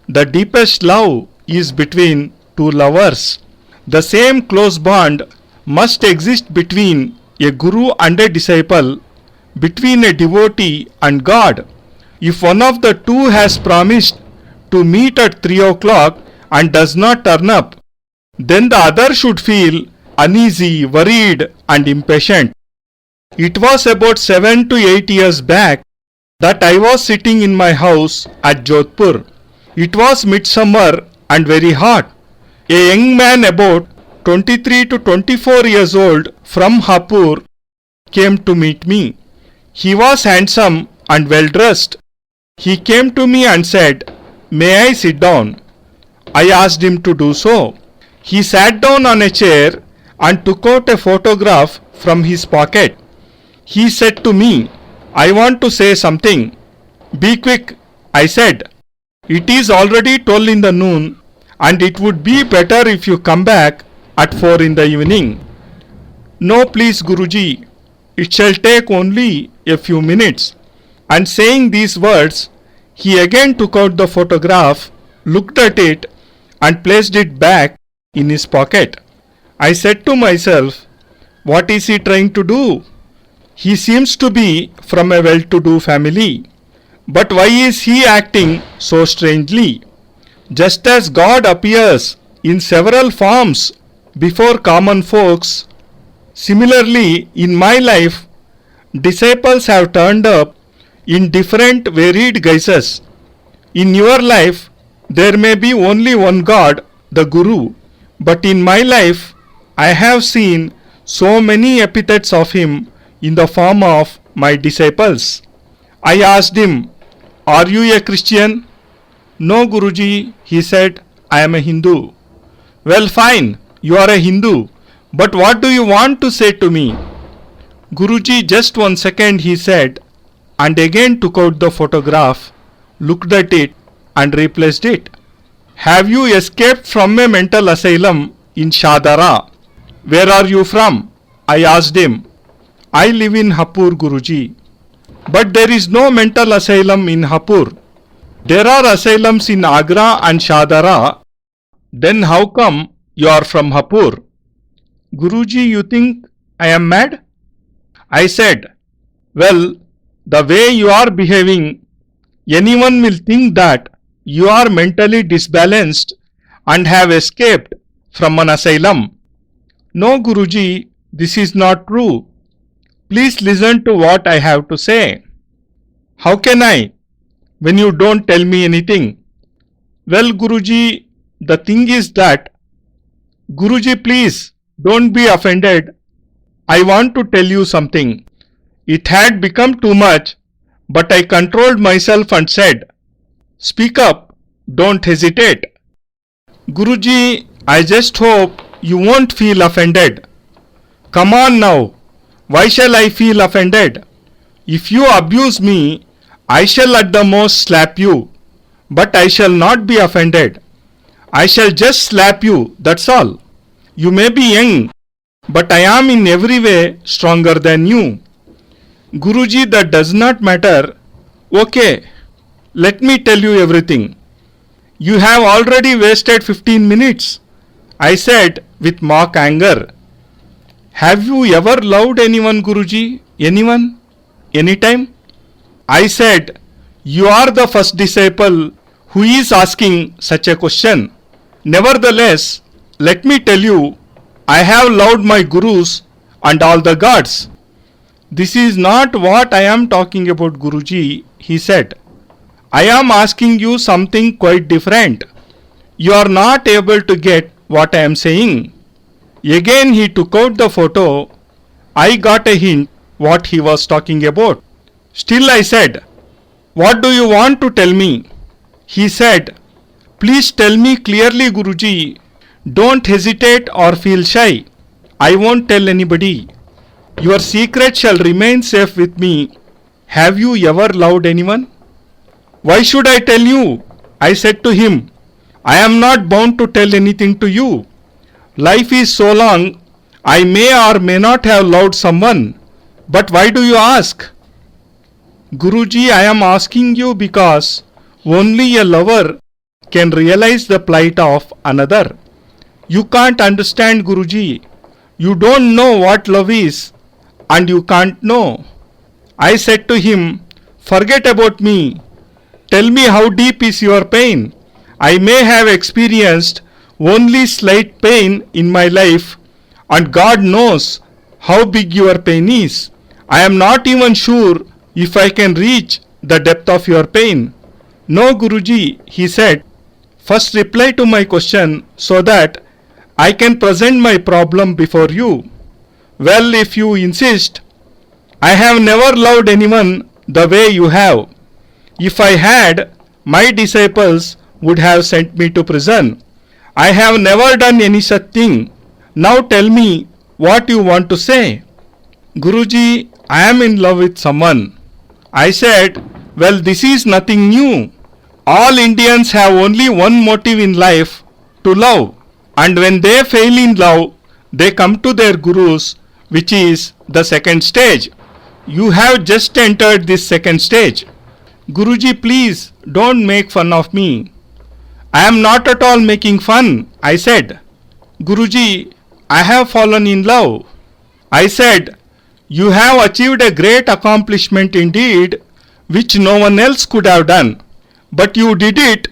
The deepest love is between two lovers. The same close bond must exist between a guru and a disciple, between a devotee and God. If one of the two has promised to meet at 3 o'clock and does not turn up, then the other should feel uneasy, worried and impatient. It was about 7 to 8 years back that I was sitting in my house at Jodhpur. It was midsummer and very hot. A young man about 23 to 24 years old from Hapur came to meet me. He was handsome and well dressed. He came to me and said, "May I sit down?" I asked him to do so. He sat down on a chair and took out a photograph from his pocket. He said to me, "I want to say something." "Be quick," I said. "It is already 12 in the noon and it would be better if you come back at 4 in the evening." "No, please, Guruji. It shall take only a few minutes." And saying these words, he again took out the photograph, looked at it and placed it back in his pocket. I said to myself, what is he trying to do? He seems to be from a well-to-do family. But why is he acting so strangely? Just as God appears in several forms before common folks, similarly in my life, disciples have turned up in different varied guises. In your life, there may be only one God, the Guru, but in my life, I have seen so many epithets of him in the form of my disciples. I asked him, "Are you a Christian?" "No, Guruji," he said, "I am a Hindu." "Well, fine, you are a Hindu, but what do you want to say to me?" "Guruji, just 1 second," he said, and again took out the photograph, looked at it and replaced it. "Have you escaped from a mental asylum in Shadara?" "Where are you from?" I asked him. "I live in Hapur, Guruji." "But there is no mental asylum in Hapur. There are asylums in Agra and Shadara. Then how come you are from Hapur?" "Guruji, you think I am mad?" I said, "Well, the way you are behaving, anyone will think that you are mentally disbalanced and have escaped from an asylum." "No, Guruji, this is not true. Please listen to what I have to say." "How can I, when you don't tell me anything?" "Well, Guruji, the thing is that..." "Guruji, please don't be offended. I want to tell you something." It had become too much, but I controlled myself and said, "Speak up, don't hesitate." "Guruji, I just hope you won't feel offended." "Come on now, why shall I feel offended? If you abuse me, I shall at the most slap you, but I shall not be offended. I shall just slap you, that's all. You may be young, but I am in every way stronger than you." "Guruji, that does not matter." "Okay, let me tell you everything." "You have already wasted 15 minutes, I said with mock anger. "Have you ever loved anyone, Guruji? Anyone? Anytime?" I said, "You are the first disciple who is asking such a question. Nevertheless, let me tell you, I have loved my Gurus and all the gods." "This is not what I am talking about, Guruji," he said. "I am asking you something quite different. You are not able to get what I am saying." Again he took out the photo. I got a hint what he was talking about. Still I said, "What do you want to tell me?" He said, "Please tell me clearly, Guruji. Don't hesitate or feel shy. I won't tell anybody. Your secret shall remain safe with me. Have you ever loved anyone?" "Why should I tell you?" I said to him. "I am not bound to tell anything to you. Life is so long, I may or may not have loved someone. But why do you ask?" "Guruji, I am asking you because only a lover can realize the plight of another. You can't understand, Guruji. You don't know what love is, and you can't know. I said to him, forget about me. Tell me how deep is your pain. I may have experienced only slight pain in my life, and God knows how big your pain is. I am not even sure if I can reach the depth of your pain. No, Guruji, he said. First reply to my question so that I can present my problem before you. Well, if you insist, I have never loved anyone the way you have. If I had, my disciples would have sent me to prison. I have never done any such thing. Now tell me what you want to say. Guruji, I am in love with someone. I said, well, this is nothing new. All Indians have only one motive in life, to love. And when they fail in love, they come to their gurus, which is the second stage. You have just entered this second stage. Guruji, please don't make fun of me. I am not at all making fun, I said. Guruji, I have fallen in love. I said, you have achieved a great accomplishment indeed, which no one else could have done. But you did it,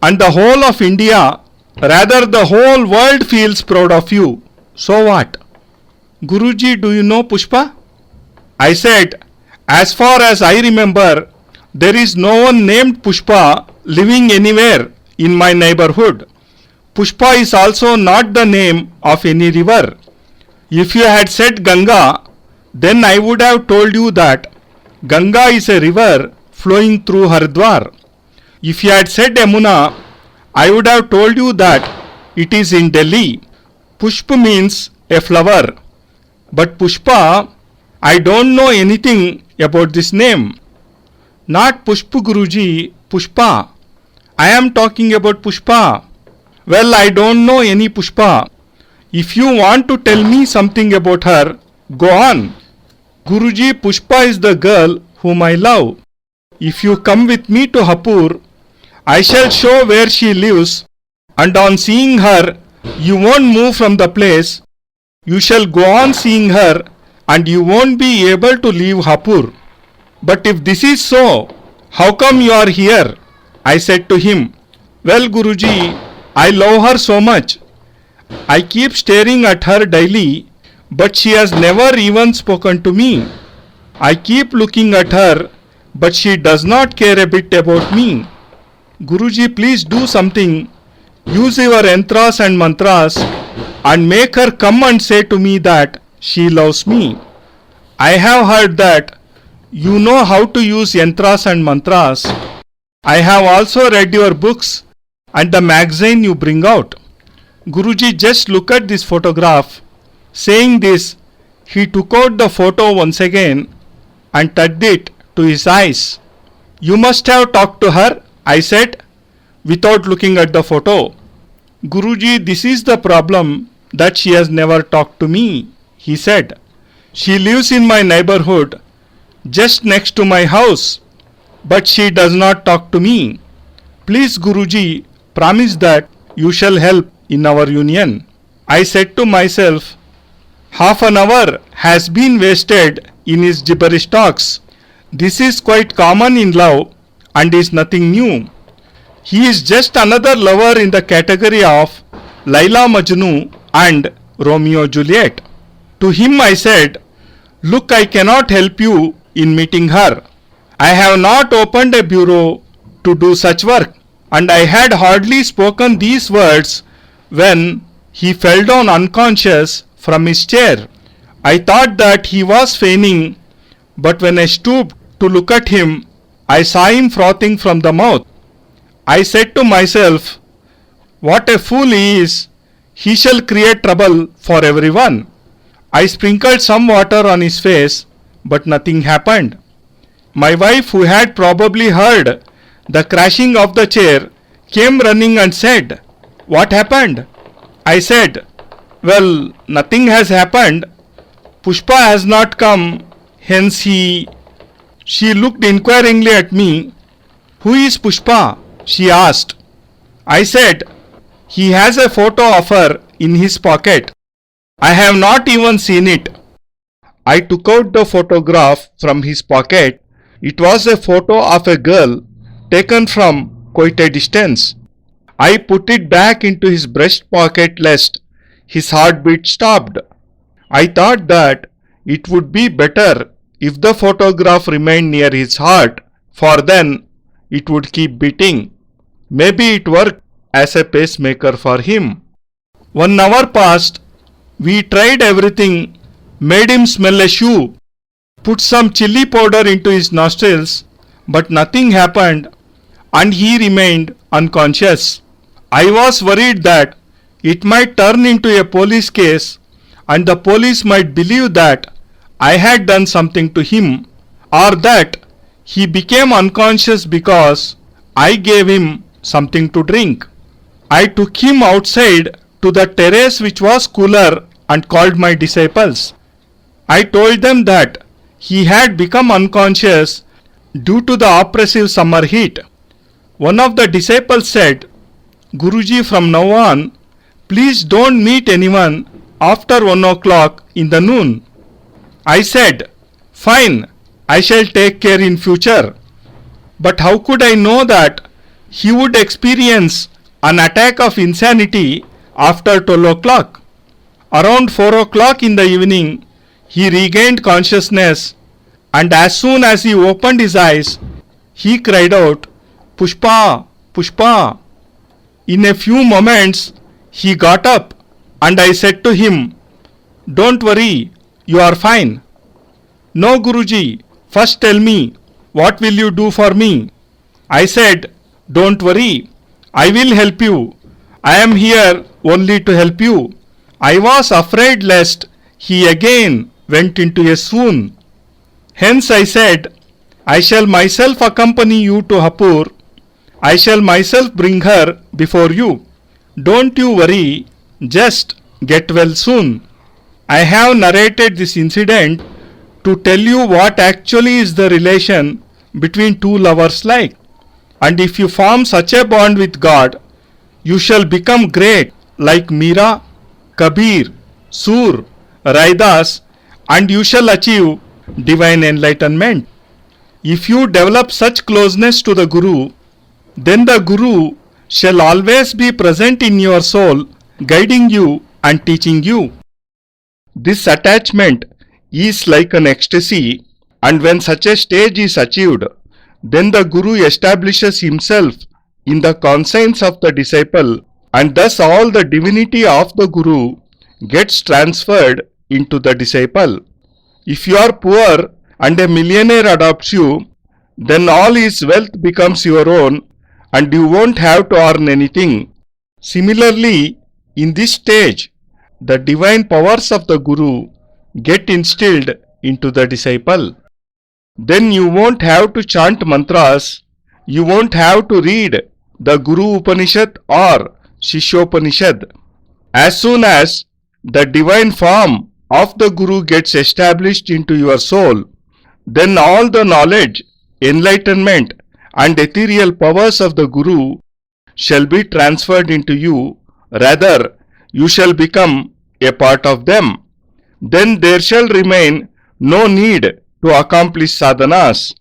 and the whole of India, rather the whole world feels proud of you. So what? Guruji, do you know Pushpa? I said, as far as I remember, there is no one named Pushpa living anywhere in my neighborhood. Pushpa is also not the name of any river. If you had said Ganga, then I would have told you that Ganga is a river flowing through Haridwar. If you had said Yamuna, I would have told you that it is in Delhi. Pushpa means a flower. But Pushpa, I don't know anything about this name. Not Pushpa, Guruji, Pushpa. I am talking about Pushpa. Well, I don't know any Pushpa. If you want to tell me something about her, go on. Guruji, Pushpa is the girl whom I love. If you come with me to Hapur, I shall show where she lives, and on seeing her, you won't move from the place. You shall go on seeing her, and you won't be able to leave Hapur. But if this is so, how come you are here? I said to him, well, Guruji, I love her so much. I keep staring at her daily, but she has never even spoken to me. I keep looking at her, but she does not care a bit about me. Guruji, please do something. Use your yantras and mantras and make her come and say to me that she loves me. I have heard that you know how to use yantras and mantras. I have also read your books and the magazine you bring out. Guruji, just look at this photograph. Saying this, he took out the photo once again and touched it to his eyes. You must have talked to her, I said, without looking at the photo. Guruji, this is the problem, that she has never talked to me, he said. She lives in my neighborhood, just next to my house, but she does not talk to me. Please, Guruji, promise that you shall help in our union. I said to myself, half an hour has been wasted in his gibberish talks. This is quite common in love and is nothing new. He is just another lover in the category of Laila Majnu and Romeo Juliet. To him I said, look, I cannot help you in meeting her. I have not opened a bureau to do such work. And I had hardly spoken these words when he fell down unconscious from his chair. I thought that he was fainting, but when I stooped to look at him, I saw him frothing from the mouth. I said to myself, what a fool he is, he shall create trouble for everyone. I sprinkled some water on his face, but nothing happened. My wife, who had probably heard the crashing of the chair, came running and said, what happened? I said, well, nothing has happened. Pushpa has not come, hence he... She looked inquiringly at me. Who is Pushpa? She asked. I said, he has a photo of her in his pocket. I have not even seen it. I took out the photograph from his pocket. It was a photo of a girl taken from quite a distance. I put it back into his breast pocket lest his heartbeat stopped. I thought that it would be better if the photograph remained near his heart, for then it would keep beating. Maybe it worked as a pacemaker for him. 1 hour passed. We tried everything, made him smell a shoe, put some chili powder into his nostrils, but nothing happened and he remained unconscious. I was worried that it might turn into a police case and the police might believe that I had done something to him, or that he became unconscious because I gave him something to drink. I took him outside to the terrace which was cooler and called my disciples. I told them that he had become unconscious due to the oppressive summer heat. One of the disciples said, Guruji, from now on, please don't meet anyone after 1 o'clock in the noon. I said, fine, I shall take care in future. But how could I know that he would experience an attack of insanity after 12 o'clock? Around 4 o'clock in the evening, he regained consciousness, and as soon as he opened his eyes, he cried out, Pushpa, Pushpa. In a few moments, he got up, and I said to him, don't worry, you are fine. No, Guruji, first tell me, what will you do for me? I said, don't worry, I will help you. I am here only to help you. I was afraid lest he again went into a swoon. Hence I said, I shall myself accompany you to Hapur. I shall myself bring her before you. Don't you worry, just get well soon. I have narrated this incident to tell you what actually is the relation between two lovers like. And if you form such a bond with God, you shall become great like Meera, Kabir, Sur, Raidas, and you shall achieve divine enlightenment. If you develop such closeness to the Guru, then the Guru shall always be present in your soul, guiding you and teaching you. This attachment is like an ecstasy, and when such a stage is achieved, then the Guru establishes himself in the conscience of the disciple, and thus all the divinity of the Guru gets transferred into the disciple. If you are poor and a millionaire adopts you, then all his wealth becomes your own and you won't have to earn anything. Similarly, in this stage, the divine powers of the Guru get instilled into the disciple. Then you won't have to chant mantras, you won't have to read the Guru Upanishad or Shishyopanishad. As soon as the divine form of the Guru gets established into your soul, then all the knowledge, enlightenment and ethereal powers of the Guru shall be transferred into you. Rather, you shall become a part of them. Then there shall remain no need to accomplish sadhanas.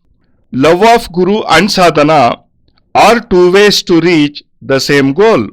Love of Guru and sadhana are two ways to reach the same goal.